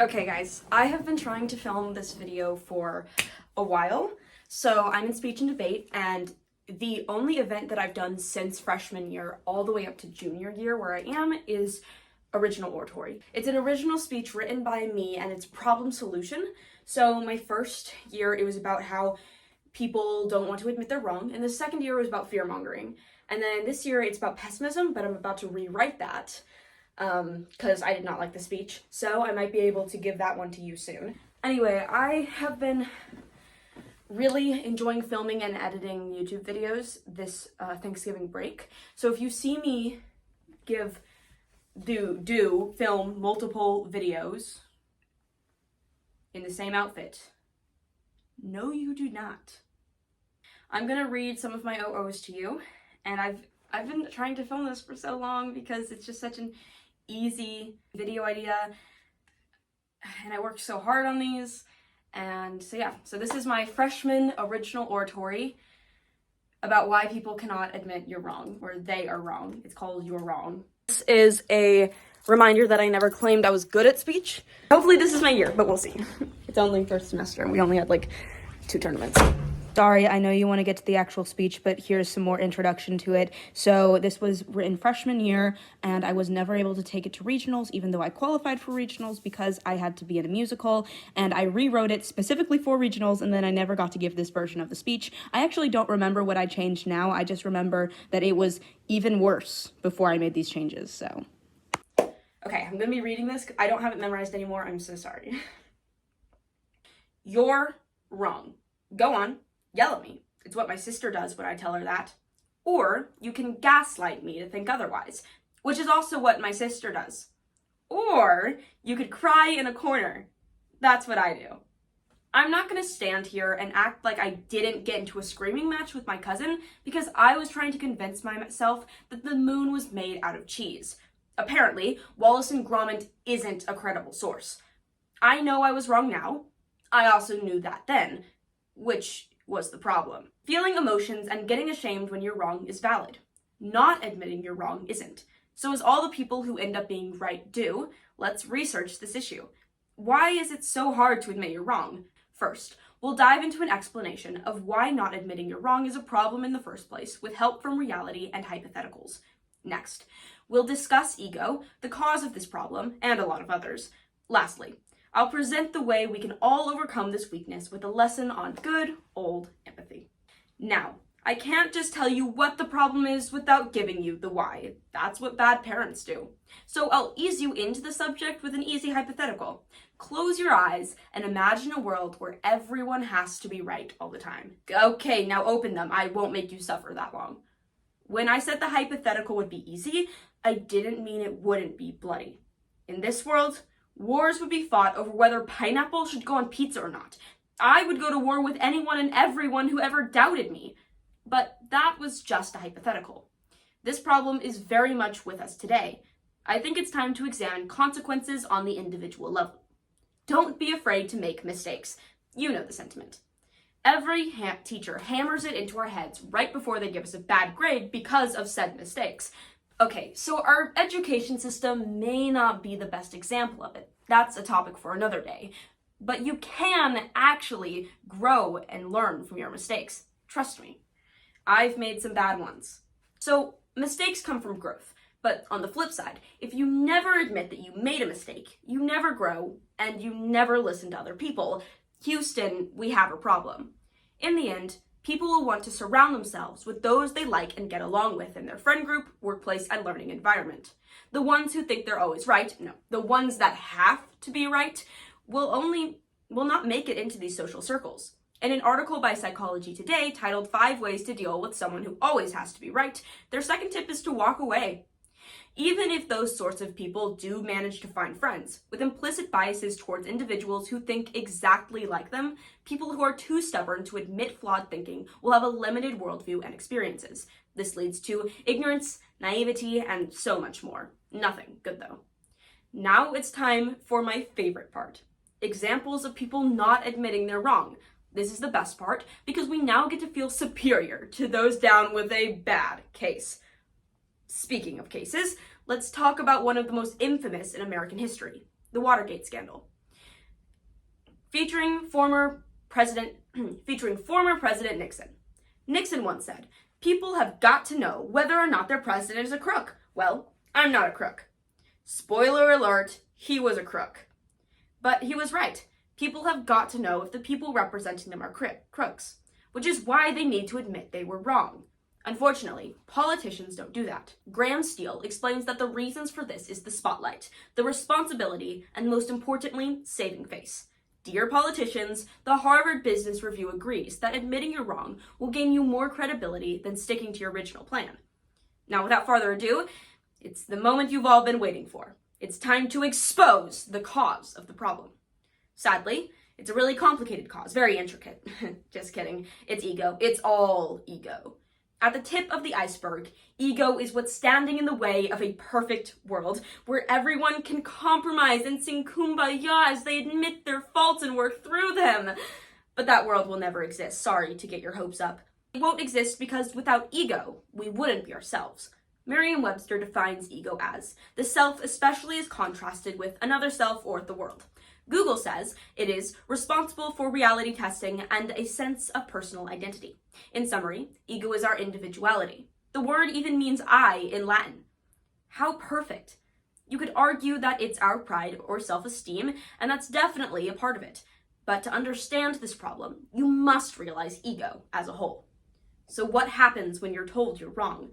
Okay guys, I have been trying to film this video for a while. So I'm in speech and debate, and the only event that I've done since freshman year all the way up to junior year where I am is original oratory. It's an original speech written by me and it's problem solution. So my first year it was about how people don't want to admit they're wrong, and the second year was about fear mongering. And then this year it's about pessimism, but I'm about to rewrite that because I did not like the speech, so I might be able to give that one to you soon. Anyway, I have been really enjoying filming and editing YouTube videos this Thanksgiving break. So if you see me film multiple videos in the same outfit, no, you do not. I'm gonna read some of my OOs to you, and I've been trying to film this for so long because it's just such an easy video idea, and I worked so hard on these. And so yeah, so this is my freshman original oratory about why people cannot admit you're wrong, or they are wrong. It's called You're Wrong. This is a reminder that I never claimed I was good at speech. Hopefully this is my year, but we'll see. It's only first semester and we only had like 2 tournaments. Sorry, I know you want to get to the actual speech, but here's some more introduction to it. So this was written freshman year, and I was never able to take it to regionals, even though I qualified for regionals because I had to be in a musical, and I rewrote it specifically for regionals, and then I never got to give this version of the speech. I actually don't remember what I changed now. I just remember that it was even worse before I made these changes, so. Okay, I'm gonna be reading this. I don't have it memorized anymore. I'm so sorry. You're wrong. Go on. Yell at me. It's what my sister does when I tell her that. Or you can gaslight me to think otherwise, which is also what my sister does. Or you could cry in a corner. That's what I do. I'm not going to stand here and act like I didn't get into a screaming match with my cousin because I was trying to convince myself that the moon was made out of cheese. Apparently, Wallace and Gromit isn't a credible source. I know I was wrong now. I also knew that then, which was the problem. Feeling emotions and getting ashamed when you're wrong is valid. Not admitting you're wrong isn't. So as all the people who end up being right do, let's research this issue. Why is it so hard to admit you're wrong? First, we'll dive into an explanation of why not admitting you're wrong is a problem in the first place, with help from reality and hypotheticals. Next, we'll discuss ego, the cause of this problem, and a lot of others. Lastly, I'll present the way we can all overcome this weakness with a lesson on good old empathy. Now, I can't just tell you what the problem is without giving you the why. That's what bad parents do. So I'll ease you into the subject with an easy hypothetical. Close your eyes and imagine a world where everyone has to be right all the time. Okay, now open them. I won't make you suffer that long. When I said the hypothetical would be easy, I didn't mean it wouldn't be bloody. In this world, wars would be fought over whether pineapple should go on pizza or not. I would go to war with anyone and everyone who ever doubted me. But that was just a hypothetical. This problem is very much with us today. I think it's time to examine consequences on the individual level. Don't be afraid to make mistakes. You know the sentiment. Every teacher hammers it into our heads right before they give us a bad grade because of said mistakes. Okay, so our education system may not be the best example of it. That's a topic for another day. But you can actually grow and learn from your mistakes. Trust me. I've made some bad ones. So mistakes come from growth. But on the flip side, if you never admit that you made a mistake, you never grow, and you never listen to other people, Houston, we have a problem. In the end, people will want to surround themselves with those they like and get along with in their friend group, workplace, and learning environment. The ones who think they're always right, no, the ones that have to be right, will not make it into these social circles. In an article by Psychology Today titled 5 Ways to Deal with Someone Who Always Has to Be Right, their second tip is to walk away. Even if those sorts of people do manage to find friends, with implicit biases towards individuals who think exactly like them, people who are too stubborn to admit flawed thinking will have a limited worldview and experiences. This leads to ignorance, naivety, and so much more. Nothing good though. Now it's time for my favorite part. Examples of people not admitting they're wrong. This is the best part because we now get to feel superior to those down with a bad case. Speaking of cases, let's talk about one of the most infamous in American history, the Watergate scandal. featuring former President Nixon. Nixon once said, "People have got to know whether or not their president is a crook." Well, I'm not a crook. Spoiler alert, he was a crook. But he was right. People have got to know if the people representing them are crooks, which is why they need to admit they were wrong. Unfortunately, politicians don't do that. Graham Steele explains that the reasons for this is the spotlight, the responsibility, and most importantly, saving face. Dear politicians, the Harvard Business Review agrees that admitting you're wrong will gain you more credibility than sticking to your original plan. Now, without further ado, it's the moment you've all been waiting for. It's time to expose the cause of the problem. Sadly, it's a really complicated cause, very intricate. Just kidding. It's ego. It's all ego. At the tip of the iceberg, ego is what's standing in the way of a perfect world where everyone can compromise and sing kumbaya as they admit their faults and work through them. But that world will never exist. Sorry to get your hopes up. It won't exist because without ego, we wouldn't be ourselves. Merriam-Webster defines ego as the self, especially as contrasted with another self or the world. Google says it is responsible for reality testing and a sense of personal identity. In summary, ego is our individuality. The word even means I in Latin. How perfect. You could argue that it's our pride or self-esteem, and that's definitely a part of it. But to understand this problem, you must realize ego as a whole. So what happens when you're told you're wrong?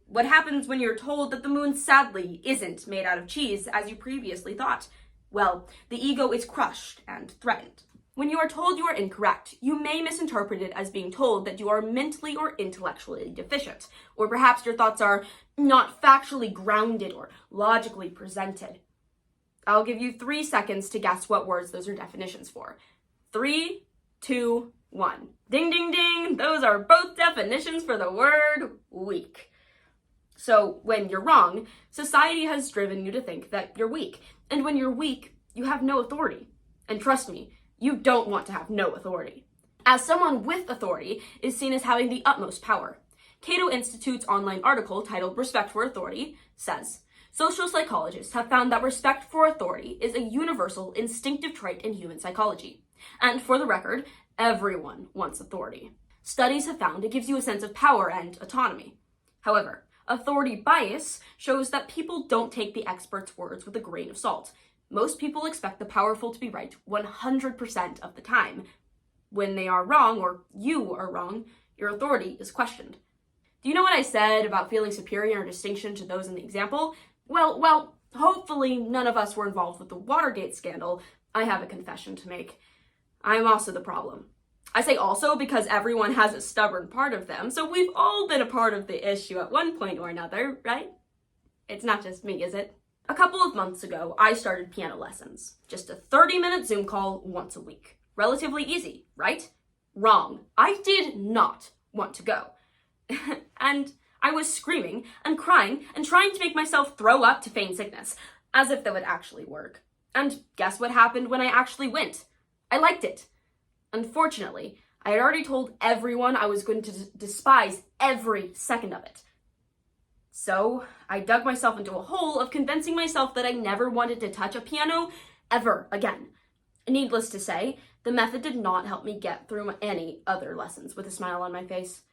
What happens when you're told that the moon sadly isn't made out of cheese as you previously thought? Well, the ego is crushed and threatened. When you are told you are incorrect, you may misinterpret it as being told that you are mentally or intellectually deficient, or perhaps your thoughts are not factually grounded or logically presented. I'll give you 3 seconds to guess what words those are definitions for. 3, 2, 1. Ding, ding, ding! Those are both definitions for the word weak. So when you're wrong, society has driven you to think that you're weak. And when you're weak, you have no authority. And trust me, you don't want to have no authority. As someone with authority is seen as having the utmost power. Cato Institute's online article titled Respect for Authority says, social psychologists have found that respect for authority is a universal instinctive trait in human psychology. And for the record, everyone wants authority. Studies have found it gives you a sense of power and autonomy. However, authority bias shows that people don't take the expert's words with a grain of salt. Most people expect the powerful to be right 100% of the time. When they are wrong, or you are wrong, your authority is questioned. Do you know what I said about feeling superior in distinction to those in the example? Well, hopefully none of us were involved with the Watergate scandal. I have a confession to make. I'm also the problem. I say also because everyone has a stubborn part of them, so we've all been a part of the issue at one point or another, right? It's not just me, is it? A couple of months ago, I started piano lessons. Just a 30-minute Zoom call once a week. Relatively easy, right? Wrong. I did not want to go. And I was screaming and crying and trying to make myself throw up to feign sickness, as if that would actually work. And guess what happened when I actually went? I liked it. Unfortunately, I had already told everyone I was going to despise every second of it. So I dug myself into a hole of convincing myself that I never wanted to touch a piano ever again. Needless to say, the method did not help me get through any other lessons with a smile on my face.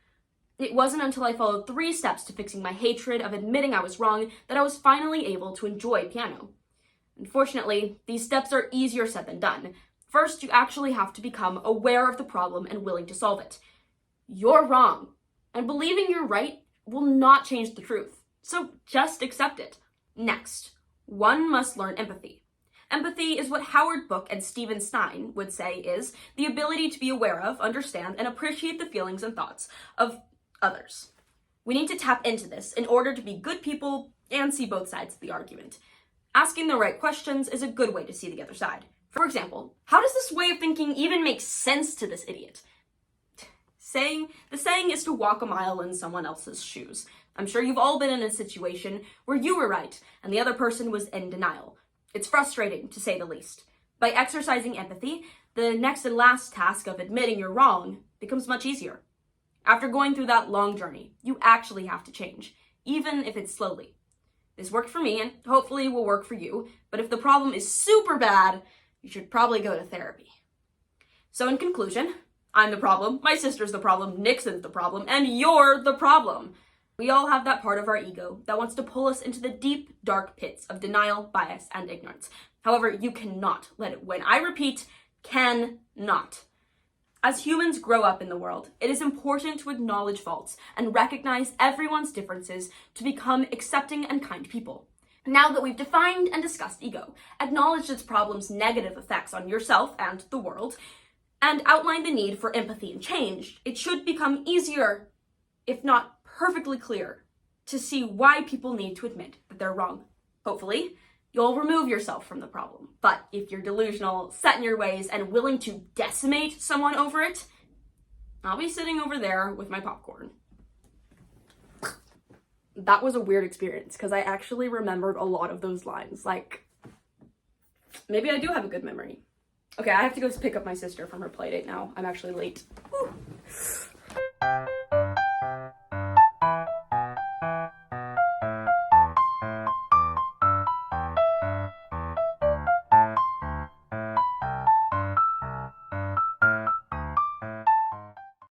It wasn't until I followed 3 steps to fixing my hatred of admitting I was wrong that I was finally able to enjoy piano. Unfortunately, these steps are easier said than done. First, you actually have to become aware of the problem and willing to solve it. You're wrong, and believing you're right will not change the truth, so just accept it. Next, one must learn empathy. Empathy is what Howard Book and Stephen Stein would say is the ability to be aware of, understand, and appreciate the feelings and thoughts of others. We need to tap into this in order to be good people and see both sides of the argument. Asking the right questions is a good way to see the other side. For example, how does this way of thinking even make sense to this idiot? The saying is to walk a mile in someone else's shoes. I'm sure you've all been in a situation where you were right and the other person was in denial. It's frustrating, to say the least. By exercising empathy, the next and last task of admitting you're wrong becomes much easier. After going through that long journey, you actually have to change, even if it's slowly. This worked for me and hopefully will work for you, but if the problem is super bad, you should probably go to therapy. So in conclusion, I'm the problem, my sister's the problem, Nixon's the problem, and you're the problem. We all have that part of our ego that wants to pull us into the deep, dark pits of denial, bias, and ignorance. However, you cannot let it win. I repeat, cannot. As humans grow up in the world, it is important to acknowledge faults and recognize everyone's differences to become accepting and kind people. Now that we've defined and discussed ego, acknowledged its problem's negative effects on yourself and the world, and outlined the need for empathy and change, it should become easier, if not perfectly clear, to see why people need to admit that they're wrong. Hopefully, you'll remove yourself from the problem. But if you're delusional, set in your ways, and willing to decimate someone over it, I'll be sitting over there with my popcorn. That was a weird experience because I actually remembered a lot of those lines. Like, maybe I do have a good memory. Okay, I have to go pick up my sister from her playdate now. I'm actually late. Whew.